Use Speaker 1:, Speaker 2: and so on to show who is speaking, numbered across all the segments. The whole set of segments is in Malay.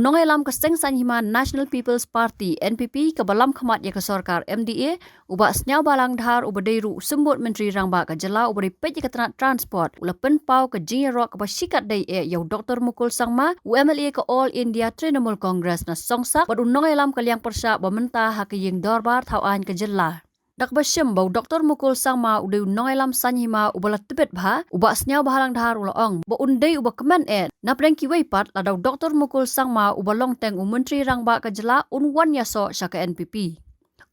Speaker 1: nongelam keseng sanhima National People's Party NPP ke balam khamat ya ke sarkar MDA uba Sñiawbhalang Dhar ubadeiru sembut menteri rangba ke jela ubari pej ke tanat transport ulapen pau ke jingerok ke basikat dai yau Dr. Mukul sangma UMLA ke All India Trinamool Congress na songsa badu nongelam kaliang persya bamenta hak yeng dorbar thawan ke jela. Dak basyem bau Dr. Mukul sangma udai nongelam sanhima ubala tibet bha uba Sñiawbhalang Dhar ulaong bo undai uba Kmen Napdeng Kiwei pat ladau Dr. Mukul sangma uba longteng menteri rangba ke jela unwan Ïasoh syaka NPP.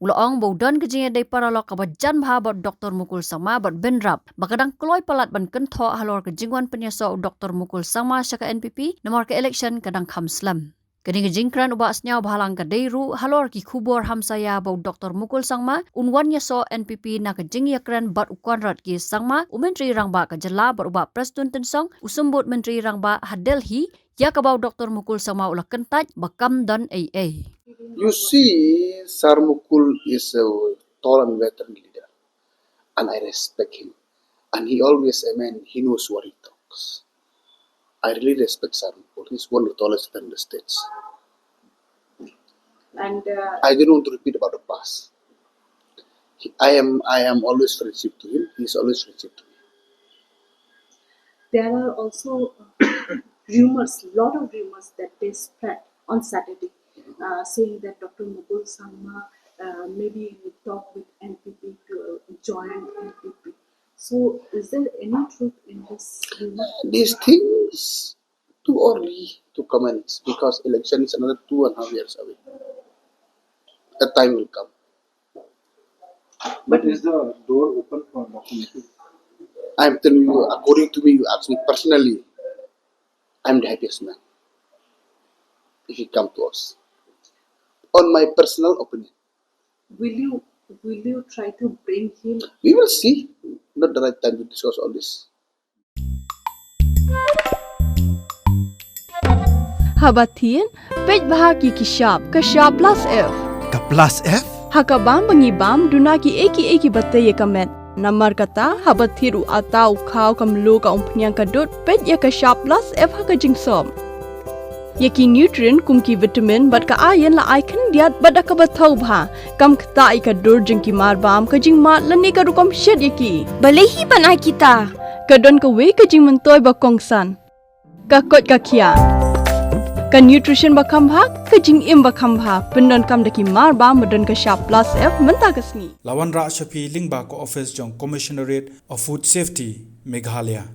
Speaker 1: Ulaong bau dan kejinga dai paralok ka bajan bha bot Dr. Mukul sangma bot benrap bakadang kloy palat ban kentho halor kejingwan penyaso Dr. Mukul sangma syaka NPP nomor ke election kadang khamslam. Kini kejingkran uba Sñiawbhalang ka deiru halor ki khubor hamsaya bau Dr. Mukul sangma unwan Ïasoh NPP na kejingyakran bat ukonrat ki sangma menteri rangba ka jela bot uba Preston tensong usembut menteri rangba Delhi ya ka bau Dr. Mukul sangma ulah kentaj bakam dan AA.
Speaker 2: You see, Sir Mukul is a tall and veteran leader, and I respect him. And he always, he knows what he talks. I really respect Sir Mukul. He's one of the tallest in the states.
Speaker 3: And
Speaker 2: I don't want to repeat about the past. I am always friendship to him. He's always friendship to me.
Speaker 3: there are also rumors, lot of rumors that they spread on Saturday, saying that Dr. Mukul sangma maybe will talk with NPP to join NPP. So, is there any truth in this rumor?
Speaker 2: These things too early to comment because election is another 2.5 years away. That time will come.
Speaker 4: But is the door open for Dr. Mukul?
Speaker 2: I'm telling you, according to me, you ask me personally, I'm the happiest man. If you come to us. On my personal opinion.
Speaker 3: Will you try to bring him?
Speaker 2: We will see. Not the right time to discuss all this.
Speaker 5: Habatin, pej bahagi kishab, kashab plus F.
Speaker 6: Ka plus F?
Speaker 5: Hakabam bangibam dunaki eki bataya kamet. Namar kata habathiru atau kau kamlu ka umpnyang kadut pej ya kashab plus F haka jingsom. Yaki nutrient kumki vitamin bat ka ayan la aikan diat bada ka bathau bha kam kta ka dur jingki marbam ka jingmat lani ka rukom shed yaki balehi banai kita kadon ka we ka jing mentoy ba kongsan ka kot ka kia ka nutrition ba khambha ka jing im ba khambha pendon kam daki marbam madon ka sharp plus F menta kasni
Speaker 6: Lawan Ra Shafi Lingba ko office jong Commissionerate of Food Safety Meghalaya